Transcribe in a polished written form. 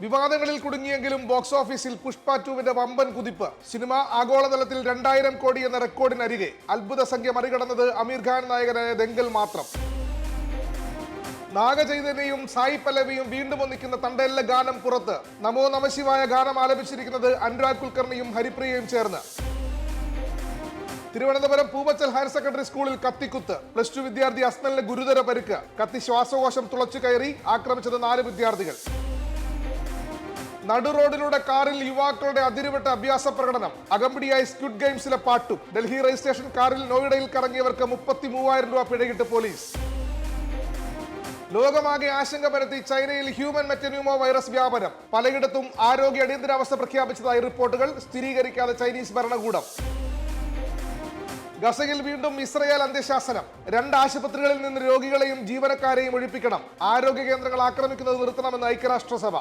വിവാദങ്ങളിൽ കുടുങ്ങിയെങ്കിലും box ഓഫീസിൽ പുഷ്പ 2 വമ്പൻ കുതിപ്പ്. സിനിമ ആഗോളതലത്തിൽ 2000 കോടി എന്ന റെക്കോർഡിനരികെ. അത്ഭുത സംഖ്യ മറികടന്നത് അമീർ ഖാൻ നായകനായ ദംഗൽ മാത്രം. നാഗചൈതന്യയും സായി പല്ലവിയും വീണ്ടും ഒന്നിക്കുന്ന തണ്ടല്ല ഗാനം പുറത്ത്. നമോ നമശിവായ ഗാനം ആലപിച്ചിരിക്കുന്നത് അനുരാഗ് കുൽക്കർണിയും ഹരിപ്രിയയും ചേർന്ന്. തിരുവനന്തപുരം പൂവച്ചൽ ഹയർ സെക്കൻഡറി സ്കൂളിൽ കത്തിക്കുത്ത്. +2 വിദ്യാർത്ഥി അസ്നലിന് ഗുരുതര പരിക്ക്. കത്തി ശ്വാസകോശം തുളച്ചു കയറി. ആക്രമിച്ചത് 4 വിദ്യാർത്ഥികൾ. നടു റോഡിലൂടെ കാറിൽ യുവാക്കളുടെ അതിരുവിട്ട അഭ്യാസ പ്രകടനം. അകമ്പടിയായി സ്ക്വിഡ് ഗെയിംസിലെ പാട്ടും. ഡൽഹി രജിസ്ട്രേഷൻ കാറിൽ നോയിഡയിൽ കറങ്ങിയവർക്ക് 33,000 രൂപ പിഴയിട്ട് പോലീസ്. ലോകമാകെ ആശങ്ക പരത്തി ചൈനയിൽ ഹ്യൂമൻ മെറ്റന്യൂമോ വൈറസ് വ്യാപനം. പലയിടത്തും ആരോഗ്യ അടിയന്തരാവസ്ഥ പ്രഖ്യാപിച്ചതായി റിപ്പോർട്ടുകൾ. സ്ഥിരീകരിക്കാതെ ചൈനീസ് ഭരണകൂടം. ഗസയിൽ വീണ്ടും ഇസ്രയേൽ അന്ത്യശാസനം. 2 ആശുപത്രികളിൽ നിന്ന് രോഗികളെയും ജീവനക്കാരെയും ഒഴിപ്പിക്കണം. ആരോഗ്യ കേന്ദ്രങ്ങൾ ആക്രമിക്കുന്നത് നിർത്തണമെന്ന് ഐക്യരാഷ്ട്രസഭ.